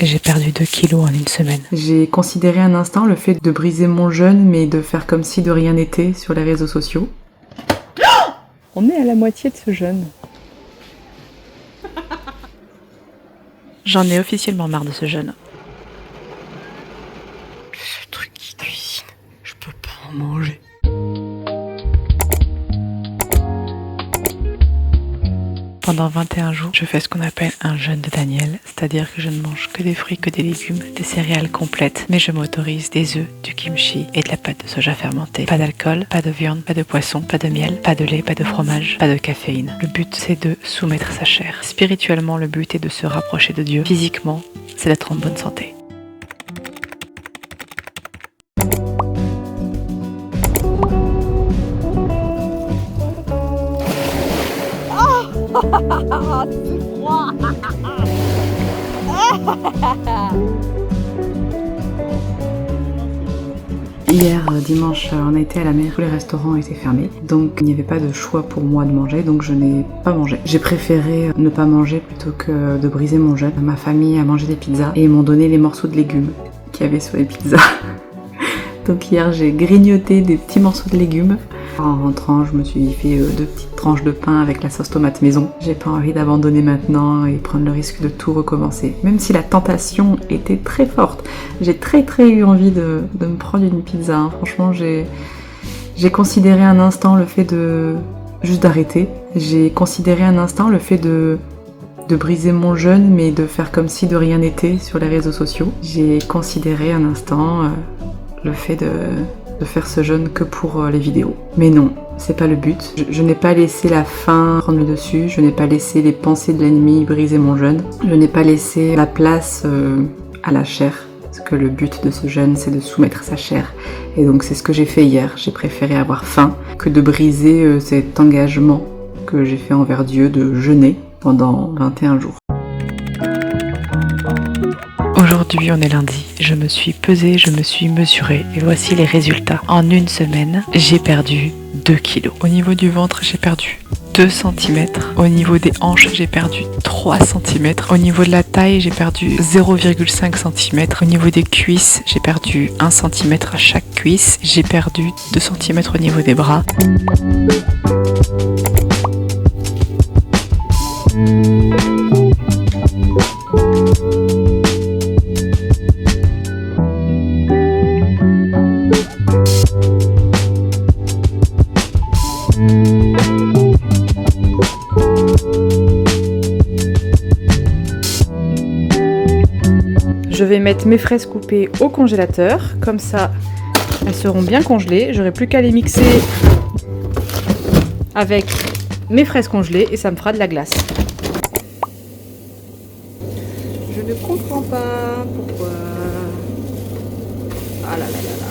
J'ai perdu 2 kilos en une semaine. J'ai considéré un instant le fait de briser mon jeûne, mais de faire comme si de rien n'était sur les réseaux sociaux. On est à la moitié de ce jeûne. J'en ai officiellement marre de ce jeûne. Ce truc qui cuisine, je peux pas en manger. Pendant 21 jours, je fais ce qu'on appelle un jeûne de Daniel, c'est-à-dire que je ne mange que des fruits, que des légumes, des céréales complètes, mais je m'autorise des œufs, du kimchi et de la pâte de soja fermentée. Pas d'alcool, pas de viande, pas de poisson, pas de miel, pas de lait, pas de fromage, pas de caféine. Le but, c'est de soumettre sa chair. Spirituellement, le but est de se rapprocher de Dieu. Physiquement, c'est d'être en bonne santé. C'est froid. Hier, dimanche, on a été à la mer, tous les restaurants étaient fermés, donc il n'y avait pas de choix pour moi de manger, donc je n'ai pas mangé. J'ai préféré ne pas manger plutôt que de briser mon jeûne. Ma famille a mangé des pizzas et ils m'ont donné les morceaux de légumes qu'il y avait sur les pizzas. Donc hier, j'ai grignoté des petits morceaux de légumes. En rentrant, je me suis fait 2 petites tranches de pain avec la sauce tomate maison. J'ai pas envie d'abandonner maintenant et prendre le risque de tout recommencer. Même si la tentation était très forte. J'ai très eu envie de me prendre une pizza. Hein. Franchement, j'ai considéré un instant le fait de juste d'arrêter. J'ai considéré un instant le fait de briser mon jeûne, mais de faire comme si de rien n'était sur les réseaux sociaux. J'ai considéré un instant le fait de faire ce jeûne que pour les vidéos. Mais non, c'est pas le but. Je n'ai pas laissé la faim prendre le dessus, je n'ai pas laissé les pensées de l'ennemi briser mon jeûne, je n'ai pas laissé la place à la chair, parce que le but de ce jeûne, c'est de soumettre sa chair. Et donc c'est ce que j'ai fait hier, j'ai préféré avoir faim que de briser cet engagement que j'ai fait envers Dieu de jeûner pendant 21 jours. Aujourd'hui, on est lundi. Je me suis pesée, je me suis mesurée et voici les résultats. En une semaine, j'ai perdu 2 kilos. Au niveau du ventre, j'ai perdu 2 cm. Au niveau des hanches, j'ai perdu 3 cm. Au niveau de la taille, j'ai perdu 0,5 cm. Au niveau des cuisses, j'ai perdu 1 cm à chaque cuisse. J'ai perdu 2 cm au niveau des bras. Je vais mettre mes fraises coupées au congélateur, comme ça elles seront bien congelées. J'aurai plus qu'à les mixer avec mes fraises congelées et ça me fera de la glace. Je ne comprends pas pourquoi. Ah là là là là.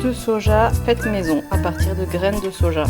De soja faite maison à partir de graines de soja.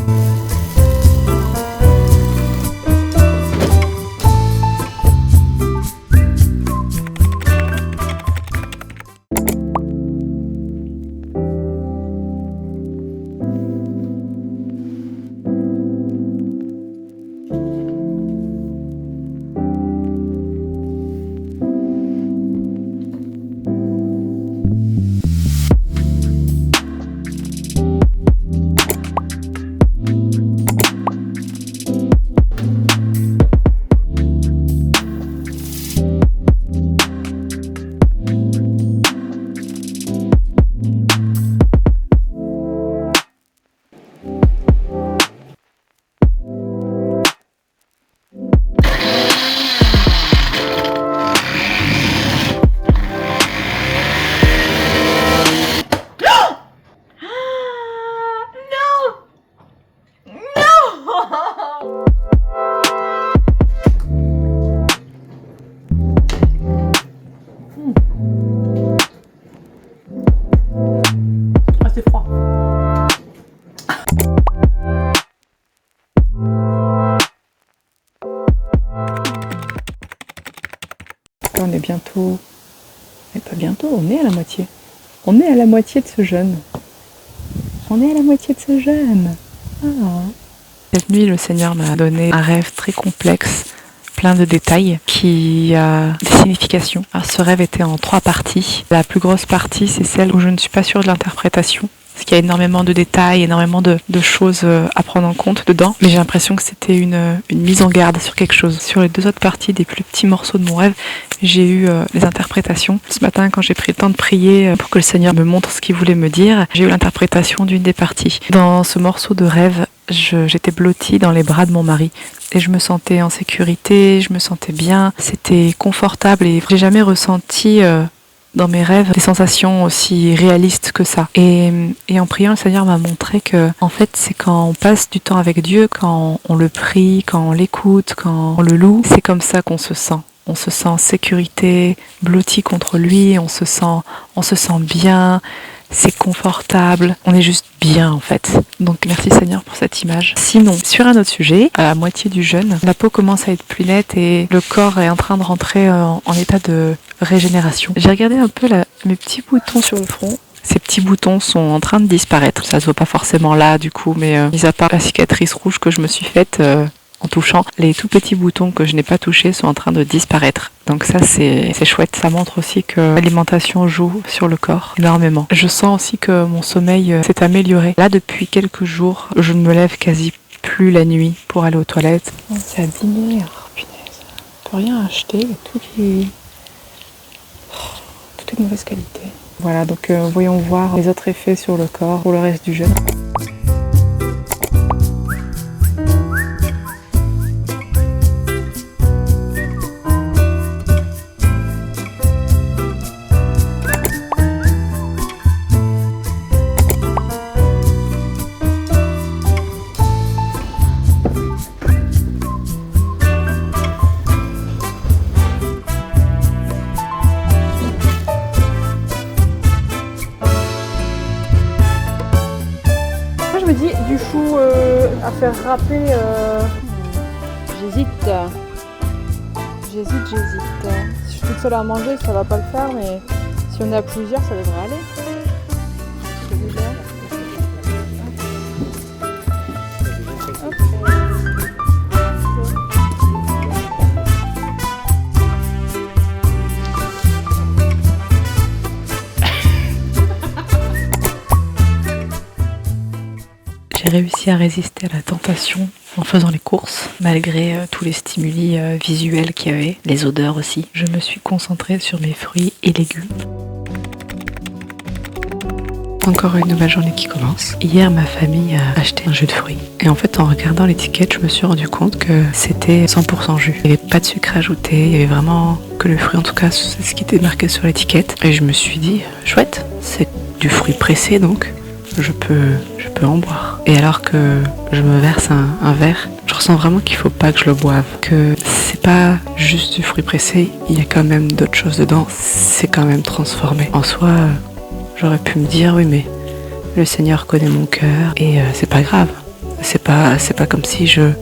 C'est froid. On est bientôt... Mais pas bientôt, on est à la moitié. On est à la moitié de ce jeûne. On est à la moitié de ce jeûne. Cette nuit, le Seigneur m'a donné un rêve très complexe, plein de détails, qui a des significations. Alors, ce rêve était en 3 parties. La plus grosse partie, c'est celle où je ne suis pas sûre de l'interprétation. Parce qu'il y a énormément de détails, énormément de choses à prendre en compte dedans. Mais j'ai l'impression que c'était une mise en garde sur quelque chose. Sur les 2 autres parties des plus petits morceaux de mon rêve, j'ai eu les interprétations. Ce matin, quand j'ai pris le temps de prier pour que le Seigneur me montre ce qu'il voulait me dire, j'ai eu l'interprétation d'une des parties. Dans ce morceau de rêve, j'étais blottie dans les bras de mon mari. Et je me sentais en sécurité, je me sentais bien. C'était confortable et j'ai jamais ressenti... dans mes rêves, des sensations aussi réalistes que ça. Et en priant, le Seigneur m'a montré que, en fait, c'est quand on passe du temps avec Dieu, quand on le prie, quand on l'écoute, quand on le loue, c'est comme ça qu'on se sent. On se sent en sécurité, blotti contre lui, on se sent bien, c'est confortable, on est juste bien en fait. Donc merci Seigneur pour cette image. Sinon, sur un autre sujet, à la moitié du jeûne, la peau commence à être plus nette et le corps est en train de rentrer en état de régénération. J'ai regardé un peu mes petits boutons sur le front. Ces petits boutons sont en train de disparaître. Ça se voit pas forcément là du coup, mais mis à part la cicatrice rouge que je me suis faite en touchant, les tout petits boutons que je n'ai pas touchés sont en train de disparaître. Donc ça c'est chouette. Ça montre aussi que l'alimentation joue sur le corps énormément. Je sens aussi que mon sommeil s'est amélioré. Là depuis quelques jours, je ne me lève quasi plus la nuit pour aller aux toilettes. C'est abîmé, punaise. On peut rien acheter, tout est de mauvaise qualité. Voilà, donc voyons voir les autres effets sur le corps pour le reste du jeûne. Je me dis du chou à faire râper. J'hésite. Si je suis toute seule à manger, ça va pas le faire, mais si on est à plusieurs, ça devrait aller. J'ai réussi à résister à la tentation en faisant les courses, malgré tous les stimuli visuels qu'il y avait, les odeurs aussi. Je me suis concentrée sur mes fruits et légumes. Encore une nouvelle journée qui commence. Hier, ma famille a acheté un jus de fruits. Et en fait, en regardant l'étiquette, je me suis rendu compte que c'était 100% jus. Il n'y avait pas de sucre ajouté, il y avait vraiment que le fruit, en tout cas, c'est ce qui était marqué sur l'étiquette. Et je me suis dit, chouette, c'est du fruit pressé donc. Je peux en boire. Et alors que je me verse un verre, je ressens vraiment qu'il faut pas que je le boive. Que c'est pas juste du fruit pressé, il y a quand même d'autres choses dedans. C'est quand même transformé. En soi, j'aurais pu me dire, oui mais le Seigneur connaît mon cœur et c'est pas grave. C'est pas comme si je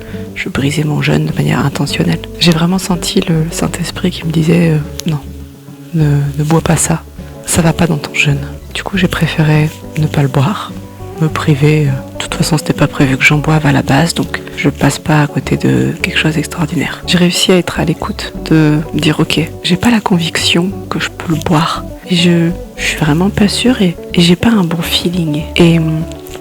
brisais mon jeûne de manière intentionnelle. J'ai vraiment senti le Saint-Esprit qui me disait, non, ne bois pas ça. Ça va pas dans ton jeûne. Du coup, j'ai préféré ne pas le boire, me priver. De toute façon, c'était pas prévu que j'en boive à la base, donc je passe pas à côté de quelque chose d'extraordinaire. J'ai réussi à être à l'écoute, de me dire ok, j'ai pas la conviction que je peux le boire. Et je suis vraiment pas sûre et j'ai pas un bon feeling. Et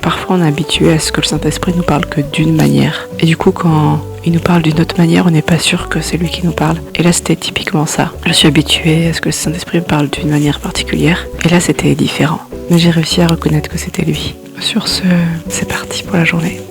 parfois, on est habitué à ce que le Saint-Esprit nous parle que d'une manière. Et du coup, quand il nous parle d'une autre manière, on n'est pas sûr que c'est lui qui nous parle. Et là, c'était typiquement ça. Je suis habituée à ce que le Saint-Esprit me parle d'une manière particulière. Et là, c'était différent. Mais j'ai réussi à reconnaître que c'était lui. Sur ce, c'est parti pour la journée.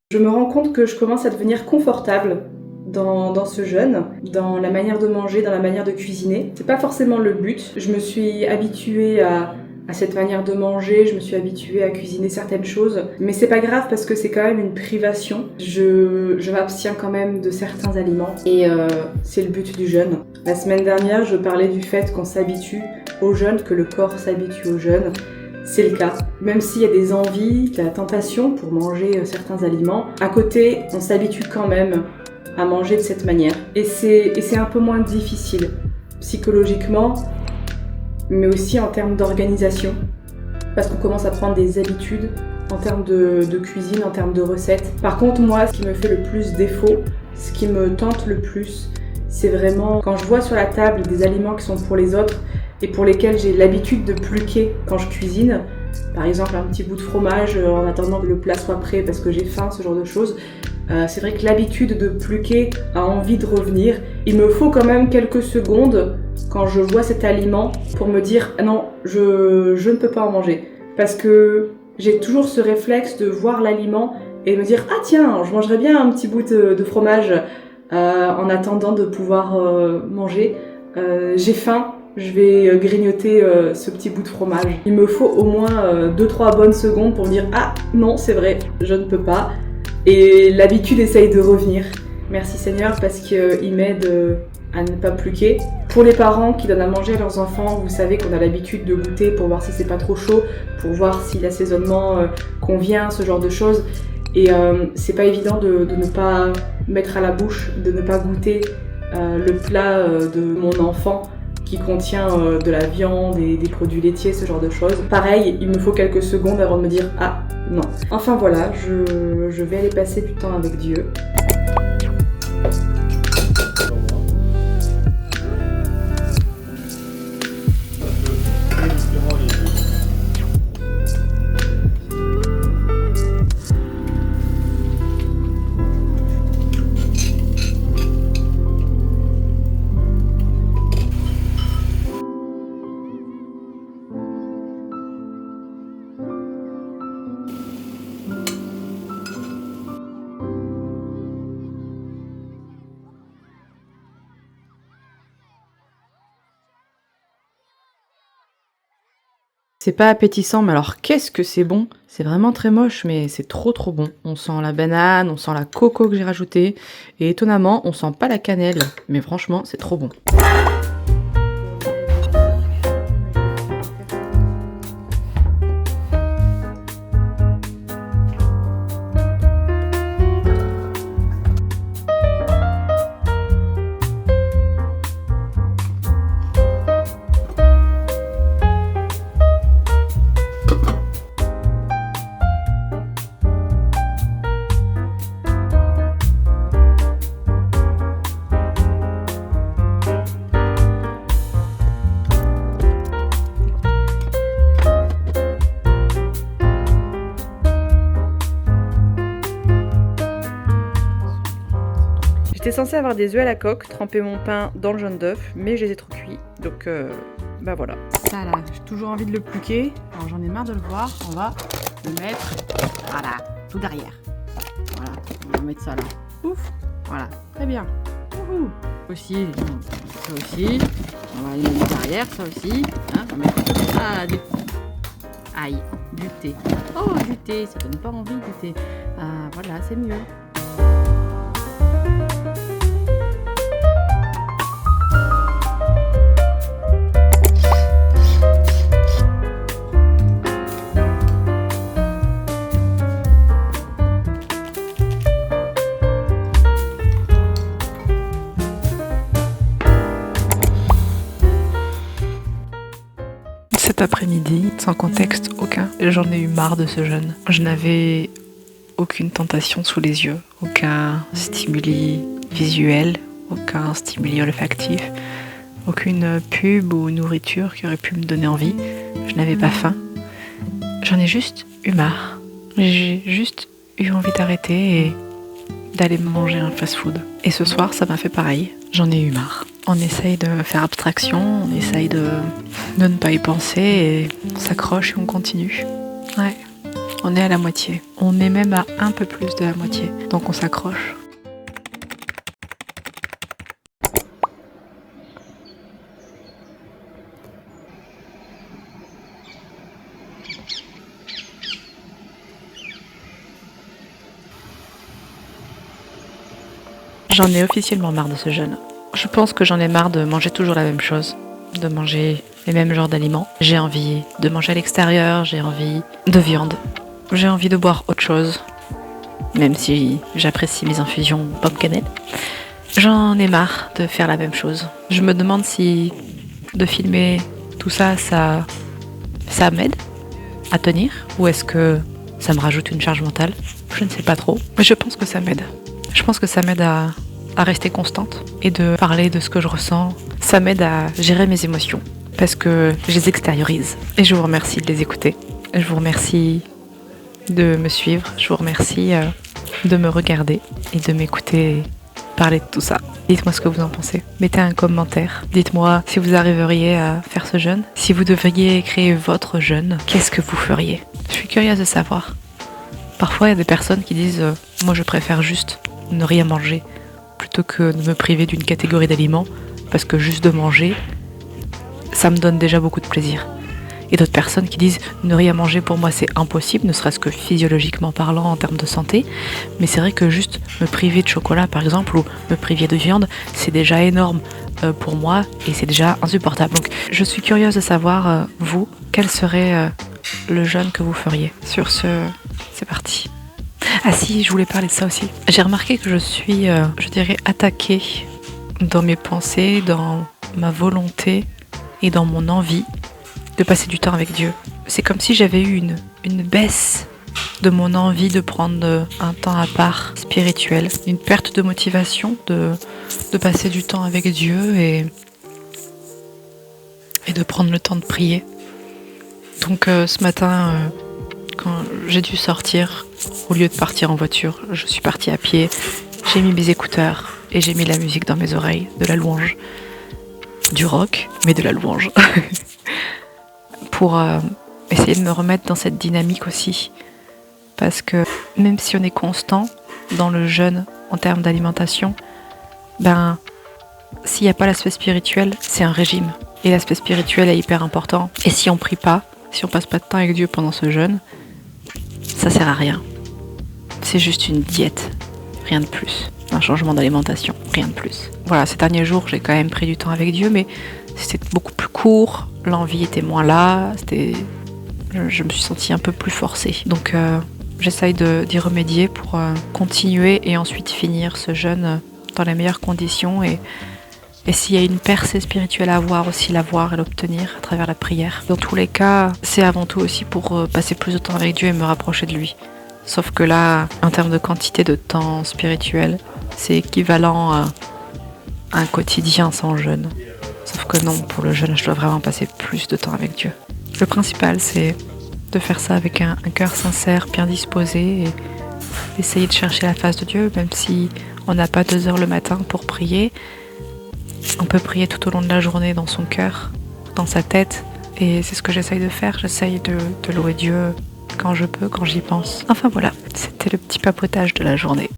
Je me rends compte que je commence à devenir confortable dans ce jeûne, dans la manière de manger, dans la manière de cuisiner. C'est pas forcément le but. Je me suis habituée à cette manière de manger, je me suis habituée à cuisiner certaines choses, mais c'est pas grave parce que c'est quand même une privation. Je m'abstiens quand même de certains aliments et c'est le but du jeûne. La semaine dernière, je parlais du fait qu'on s'habitue au jeûne, que le corps s'habitue au jeûne. C'est le cas. Même s'il y a des envies, de la tentation pour manger certains aliments, à côté, on s'habitue quand même à manger de cette manière. Et c'est un peu moins difficile psychologiquement, mais aussi en termes d'organisation, parce qu'on commence à prendre des habitudes en termes de cuisine, en termes de recettes. Par contre, moi, ce qui me fait le plus défaut, ce qui me tente le plus, c'est vraiment quand je vois sur la table des aliments qui sont pour les autres et pour lesquels j'ai l'habitude de pluquer quand je cuisine. Par exemple, un petit bout de fromage en attendant que le plat soit prêt parce que j'ai faim, ce genre de choses. C'est vrai que l'habitude de pluquer a envie de revenir. Il me faut quand même quelques secondes quand je vois cet aliment pour me dire « Ah non, je ne peux pas en manger ». Parce que j'ai toujours ce réflexe de voir l'aliment et me dire « Ah tiens, je mangerais bien un petit bout de fromage en attendant de pouvoir manger. J'ai faim, je vais grignoter ce petit bout de fromage ». Il me faut au moins 2-3 bonnes secondes pour me dire « Ah non, c'est vrai, je ne peux pas ». Et l'habitude essaye de revenir. Merci Seigneur parce qu'il m'aide à ne pas pluquer. Pour les parents qui donnent à manger à leurs enfants, vous savez qu'on a l'habitude de goûter pour voir si c'est pas trop chaud, pour voir si l'assaisonnement convient, ce genre de choses. Et c'est pas évident de ne pas mettre à la bouche, de ne pas goûter le plat de mon enfant qui contient de la viande et des produits laitiers, ce genre de choses. Pareil, il me faut quelques secondes avant de me dire « Ah, non ». Enfin voilà, je vais aller passer du temps avec Dieu. C'est pas appétissant, mais alors qu'est-ce que c'est bon! C'est vraiment très moche, mais c'est trop bon. On sent la banane, on sent la coco que j'ai rajoutée, et étonnamment, on sent pas la cannelle. Mais franchement, c'est trop bon. J'étais censée avoir des œufs à la coque, tremper mon pain dans le jaune d'œuf, mais je les ai trop cuits, donc bah voilà. Ça là, j'ai toujours envie de le pluquer, alors j'en ai marre de le voir, on va le mettre, voilà, tout derrière. Voilà, on va mettre ça là, ouf, voilà, très bien. Wouhou. Aussi, ça aussi, on va aller mettre derrière, ça aussi, hein, on va mettre du... Aïe, du thé. Oh, du thé, ça donne pas envie du thé. Ah, voilà, c'est mieux. Cet après-midi, sans contexte aucun, j'en ai eu marre de ce jeûne. Je n'avais aucune tentation sous les yeux, aucun stimuli visuel, aucun stimuli olfactif, aucune pub ou nourriture qui aurait pu me donner envie. Je n'avais pas faim. J'en ai juste eu marre. J'ai juste eu envie d'arrêter et d'aller me manger un fast-food. Et ce soir, ça m'a fait pareil. J'en ai eu marre. On essaye de faire abstraction, on essaye de ne pas y penser et on s'accroche et on continue. Ouais, On est à la moitié. On est même à un peu plus de la moitié. Donc on s'accroche. J'en ai officiellement marre de ce jeûne. Je pense que j'en ai marre de manger toujours la même chose, de manger les mêmes genres d'aliments. J'ai envie de manger à l'extérieur, j'ai envie de viande, j'ai envie de boire autre chose, même si j'apprécie mes infusions pomme cannelle. J'en ai marre de faire la même chose. Je me demande si de filmer tout ça, ça m'aide à tenir, ou est-ce que ça me rajoute une charge mentale? Je ne sais pas trop, mais je pense que ça m'aide. Je pense que ça m'aide à rester constante et de parler de ce que je ressens. Ça m'aide à gérer mes émotions parce que je les extériorise. Et je vous remercie de les écouter. Je vous remercie de me suivre. Je vous remercie de me regarder et de m'écouter parler de tout ça. Dites-moi ce que vous en pensez. Mettez un commentaire. Dites-moi si vous arriveriez à faire ce jeûne. Si vous devriez créer votre jeûne, qu'est-ce que vous feriez? Je suis curieuse de savoir. Parfois, il y a des personnes qui disent moi, je préfère juste ne rien manger plutôt que de me priver d'une catégorie d'aliments parce que juste de manger, ça me donne déjà beaucoup de plaisir. Et d'autres personnes qui disent ne rien manger pour moi c'est impossible, ne serait-ce que physiologiquement parlant en termes de santé, mais c'est vrai que juste me priver de chocolat par exemple ou me priver de viande, c'est déjà énorme pour moi et c'est déjà insupportable. Donc je suis curieuse de savoir, vous, quel serait le jeûne que vous feriez. Sur ce, c'est parti. Ah si, je voulais parler de ça aussi. J'ai remarqué que je suis, je dirais, attaquée dans mes pensées, dans ma volonté et dans mon envie de passer du temps avec Dieu. C'est comme si j'avais eu une baisse de mon envie de prendre un temps à part spirituel, une perte de motivation de passer du temps avec Dieu et de prendre le temps de prier. Donc ce matin, quand j'ai dû sortir, au lieu de partir en voiture, je suis partie à pied, j'ai mis mes écouteurs et j'ai mis la musique dans mes oreilles, de la louange, du rock, mais de la louange, pour essayer de me remettre dans cette dynamique aussi. Parce que même si on est constant dans le jeûne en termes d'alimentation, ben s'il n'y a pas l'aspect spirituel, c'est un régime. Et l'aspect spirituel est hyper important. Et si on prie pas, si on passe pas de temps avec Dieu pendant ce jeûne, ça sert à rien. C'est juste une diète, rien de plus. Un changement d'alimentation, rien de plus. Voilà, ces derniers jours, j'ai quand même pris du temps avec Dieu, mais c'était beaucoup plus court, l'envie était moins là, je me suis sentie un peu plus forcée. Donc j'essaye d'y remédier pour continuer et ensuite finir ce jeûne dans les meilleures conditions et s'il y a une percée spirituelle à avoir, aussi l'avoir et l'obtenir à travers la prière. Dans tous les cas, c'est avant tout aussi pour passer plus de temps avec Dieu et me rapprocher de lui. Sauf que là, en termes de quantité de temps spirituel, c'est équivalent à un quotidien sans jeûne. Sauf que non, pour le jeûne, je dois vraiment passer plus de temps avec Dieu. Le principal, c'est de faire ça avec un cœur sincère, bien disposé et d'essayer de chercher la face de Dieu, même si on n'a pas 2 heures le matin pour prier. On peut prier tout au long de la journée dans son cœur, dans sa tête, et c'est ce que j'essaye de faire. J'essaye de louer Dieu quand je peux, quand j'y pense. Enfin voilà, c'était le petit papotage de la journée.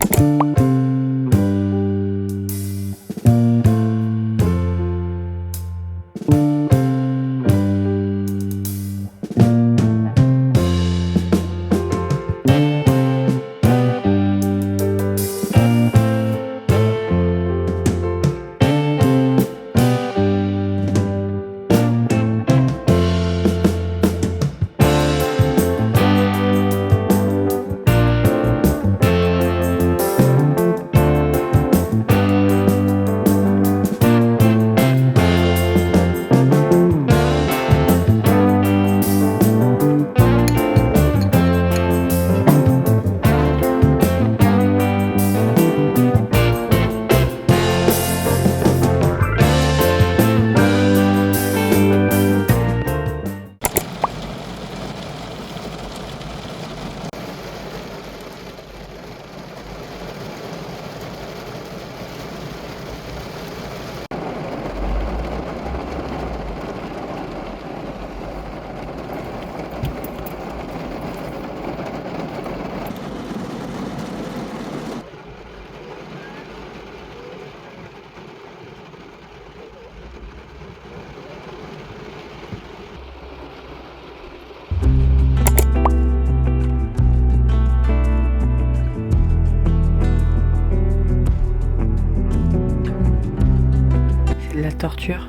torture.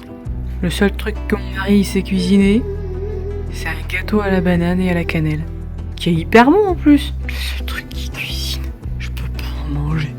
Le seul truc que mon mari sait cuisiner, c'est un gâteau à la banane et à la cannelle. Qui est hyper bon en plus. Le seul truc qu'il cuisine, je peux pas en manger.